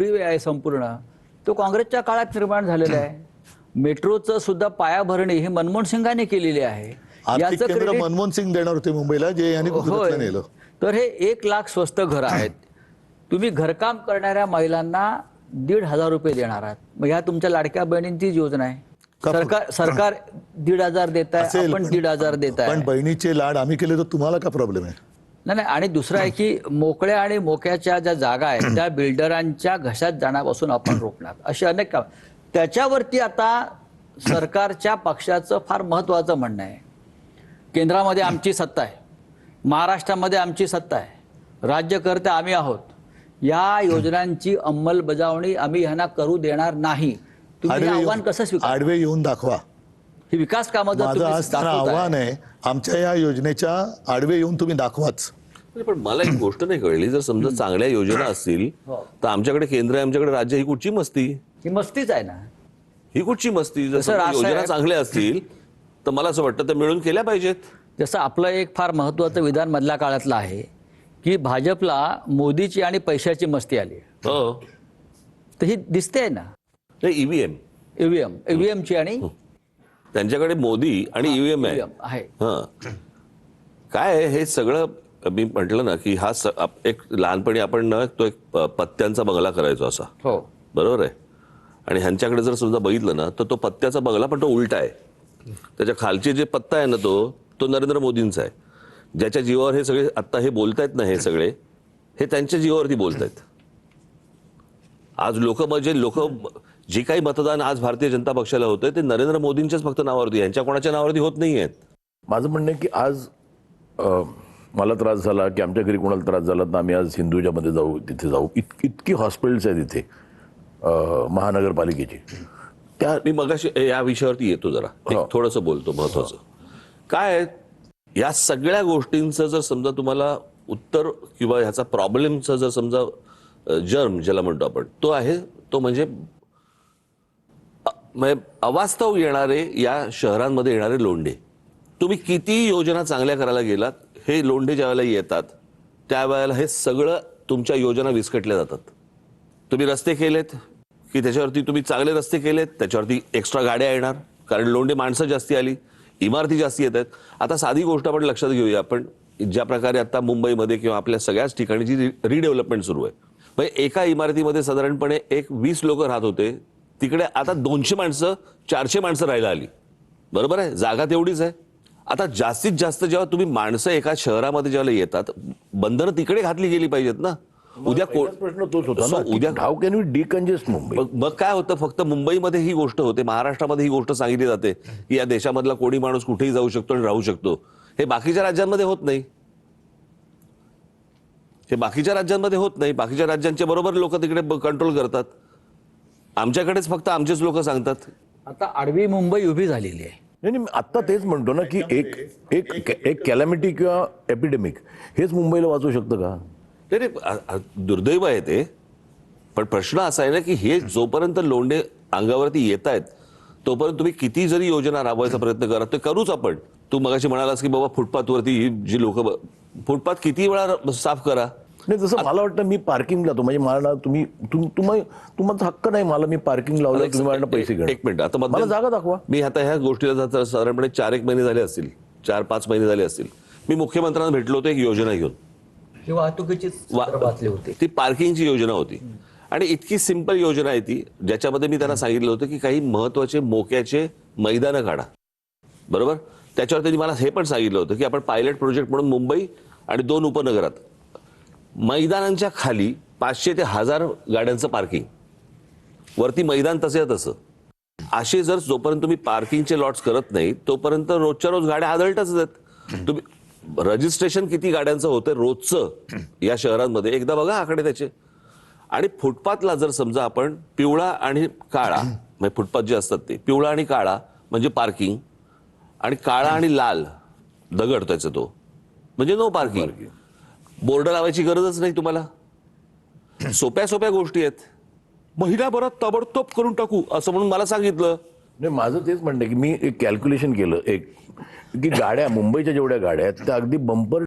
Freeway आहे संपूर्ण, तो काँग्रेसच्या काळात निर्माण झालेला आहे. मेट्रोचं सुद्धा पायाभरणी ही मनमोहन सिंगांनी केलेली आहे. आर्थिक केंद्र मनमोहन सिंग देणार होते मुंबईला, जे यांनी गुजरातला नेलं. तर हे 1,00,000 स्वस्त घर आहेत. तुम्ही घरकाम करणाऱ्या महिलांना 1,500 रुपये देणार आहात. मग ह्या तुमच्या लाडक्या बहिणींचीच योजना आहे. सरकार 1,500 देत आहे, आपण 1,500 देत आहे. पण बहिणीचे लाड आम्ही केले तर तुम्हाला का प्रॉब्लेम आहे? नाही. आणि दुसरं आहे की मोकळ्या आणि मोक्याच्या ज्या जागा आहेत त्या बिल्डरांच्या घशात जाण्यापासून आपण रोखणार, अशी अनेक काम. त्याच्यावरती आता सरकारच्या पक्षाचं फार महत्वाचं म्हणणं आहे. केंद्रामध्ये आमची सत्ता आहे, महाराष्ट्रामध्ये आमची सत्ता आहे, राज्यकर्ते आम्ही आहोत. या योजनांची अंमलबजावणी आम्ही ह्यांना करू देणार नाही. तुम्ही हे आव्हान कसं स्वीकार? आडवे येऊन दाखवा. ही विकास कामं जर माझं आज त्यांना आव्हान आहे, आमच्या या योजनेच्या आडवे येऊन तुम्ही दाखवाच. पण मला एक गोष्ट नाही कळली, जर समजा चांगल्या योजना असतील तर आमच्याकडे केंद्र आहे, आमच्याकडे राज्य, ही कुठची मस्ती? ही मस्तीच आहे ना. ही कुठची मस्ती? जर जसं समजा योजना रासायन- चांगल्या असतील तर मला असं वाटतं त्या मिळून केल्या पाहिजेत. जसं आपलं एक फार महत्वाचं विधान मधल्या काळातलं आहे की भाजपला मोदीची आणि पैशाची मस्ती आली. हो, तर ही दिसते ना. नाही, ईव्हीएम ईव्हीएमची आणि त्यांच्याकडे मोदी आणि ईव्हीएम आहे. EVM आहे. काय आहे हे सगळं? मी म्हटलं ना की हा एक लहानपणी आपण ना तो एक पत्त्यांचा बंगला करायचो असा, हो बरोबर आहे. आणि ह्यांच्याकडे जर समजा बघितलं ना तर तो पत्त्याचा बंगला, पण तो उलटा आहे. त्याच्या खालचे जे पत्ता आहे ना तो नरेंद्र मोदींचा आहे. ज्याच्या जीवावर हे सगळे आता हे बोलतायत ना, हे सगळे हे त्यांच्या जीवावरती बोलतायत. आज लोक जे काही मतदान आज भारतीय जनता पक्षाला होतंय ते नरेंद्र मोदींच्याच फक्त नावावरती, यांच्या कोणाच्या नावावरती होत नाही आहेत. माझं म्हणणं आहे की आज मला त्रास झाला की आमच्या घरी कोणाला त्रास झाला तर आम्ही आज हिंदूच्यामध्ये जाऊ, तिथे जाऊ. इतकी हॉस्पिटल्स आहेत तिथे महानगरपालिकेची. त्या मी मगाशी या विषयावरती येतो, जरा थोडंसं बोलतो. महत्वाचं काय आहे, या सगळ्या गोष्टींचं जर समजा तुम्हाला उत्तर किंवा ह्याचा प्रॉब्लेमचा जर समजा जर्म ज्याला म्हणतो आपण, तो आहे तो म्हणजे अवास्तव येणारे या शहरांमध्ये येणारे लोंढे. तुम्ही किती योजना चांगल्या करायला गेलात, हे लोंढे ज्या वेळेला येतात त्यावेळेला हे सगळं तुमच्या योजना विस्कटल्या जातात. तुम्ही रस्ते केलेत की त्याच्यावरती तुम्ही चांगले रस्ते केलेत, त्याच्यावरती एक्स्ट्रा गाड्या येणार कारण लोंढे माणसं जास्ती आली, इमारती जास्ती येत आहेत. आता साधी गोष्ट आपण लक्षात घेऊया. आपण ज्या प्रकारे आता मुंबईमध्ये किंवा आपल्या सगळ्याच ठिकाणी जी रिडेव्हलपमेंट सुरू आहे, म्हणजे एका इमारतीमध्ये साधारणपणे 20 लोक राहत होते, तिकडे आता 200 माणसं 400 माणसं राहायला आली. बरोबर आहे, जागा तेवढीच आहे. आता जास्तीत जास्त जेव्हा तुम्ही माणसं एका शहरामध्ये जेव्हा येतात, बंधनं तिकडे घातली गेली पाहिजेत ना. उद्या प्रश्न तोच होता ना, उद्या how can we decongest Mumbai? मग काय होतं, फक्त मुंबईमध्ये ही गोष्ट होते, महाराष्ट्रामध्ये ही गोष्ट सांगितली जाते की या देशामधला कोणी माणूस कुठेही जाऊ शकतो आणि राहू शकतो. हे बाकीच्या राज्यांमध्ये होत नाही. बाकीच्या राज्यांच्या बरोबर लोक तिकडे कंट्रोल करतात. आमच्याकडेच फक्त आमचेच लोक सांगतात. आता आडवी मुंबई उभी झालेली आहे. नाही, आत्ता तेच म्हणतो ना की एक कॅलॅमिटी किंवा एपिडेमिक हेच मुंबईला वाचू शकतं का? दुर्दैव आहे ते. पण प्रश्न असा आहे ना की हे जोपर्यंत लोंढे अंगावरती येत आहेत तोपर्यंत तुम्ही किती जरी योजना राबवायचा प्रयत्न करा, ते करूच आपण. तू मगाशी म्हणालास की बाबा फुटपाथवरती जी लोक, फुटपाथ किती वेळा साफ करा. नाही, जसं मला वाटतं मी पार्किंग लावतो, म्हणजे मला तुमचा हक्क नाही, मला मी पार्किंग लावलं, तुम्ही मला पैसे घ्या. एक मिनिट, आता मला जागा दाखवा. मी आता ह्या गोष्टीला साधारणपणे 4-1 महिने झाले असतील, 4-5 महिने झाले असतील, मी मुख्यमंत्र्यांना भेटलो होतो एक योजना घेऊन. ही वाहतुकीची वाचली होती. ती पार्किंगची योजना होती आणि इतकी सिंपल योजना आहे ती, ज्याच्यामध्ये मी त्यांना सांगितलं होतं की काही महत्वाचे मोक्याचे मैदानं काढा. बरोबर, त्याच्यावर त्यांनी मला हे पण सांगितलं होतं की आपण पायलट प्रोजेक्ट म्हणून मुंबई आणि 2 उपनगरात मैदानांच्या खाली 500 ते 1000 गाड्यांचं पार्किंग, वरती मैदान तसं असे जर जोपर्यंत तुम्ही पार्किंगचे लॉट्स करत नाही तोपर्यंत रोजच्या रोज गाड्या आदळतच आहेत. तुम्ही रजिस्ट्रेशन किती गाड्यांचं होतं रोजचं या शहरांमध्ये, एकदा बघा आकडे त्याचे. आणि फुटपाथला जर समजा आपण पिवळा आणि काळा, म्हणजे फुटपाथ जे असतात ते पिवळा आणि काळा म्हणजे पार्किंग, आणि काळा आणि लाल दगड त्याचा तो म्हणजे नो पार्किंग. बोर्ड लावायची गरजच नाही तुम्हाला. सोप्या गोष्टी आहेत. महिनाभरात ताबडतोब करून टाकू असं म्हणून मला सांगितलं. नाही, माझं तेच म्हणणं की मी एक कॅल्क्युलेशन केलं, की गाड्या मुंबईच्या जेवढ्या गाड्या आहेत त्या अगदी बंपर